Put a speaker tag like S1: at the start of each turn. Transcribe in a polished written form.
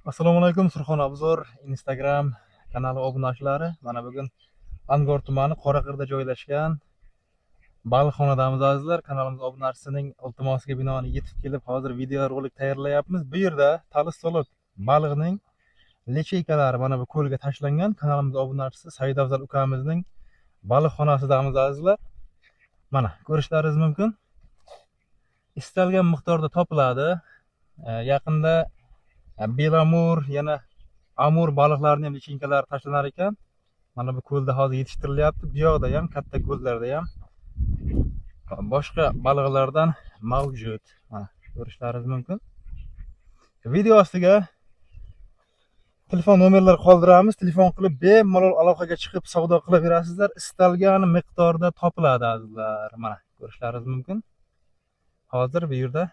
S1: Assalomu alaykum, Surxon Obzor Instagram kanali obunachilari. Mana bugun Angor tumani Qoraqirda joylashgan baliqxonadamiz azizlar. Kanalimiz obunachisining iltimosiga binoan yetib kelib, hozir video rolik tayyorlayapmiz. Bu yerda talis solib baliqning lecheykalari mana bu ko'lga tashlangan. Kanalimiz obunachisi Saidafzal ukamizning baliqxonasidamiz azizlar. Mana ko'rishlaringiz mumkin. Istalgan miqdorda topiladi. Yaqinda belamur, yana amur baliqlarning ham lichinkalari tashlanar ekan. Mana bu ko'lda hozir yetishtirilyapti. Bu yoqda ham, katta ko'llarda ham boshqa baliqlardan mavjud. Mana ko'rishlaringiz mumkin. Video ostiga telefon nomerlari qoldiramiz. Telefon qilib bemalol aloqaga chiqib savdo qilaverasizlar. Istalgan miqdorda topiladi azizlar. Mana ko'rishlaringiz mumkin. Hozir bu yerda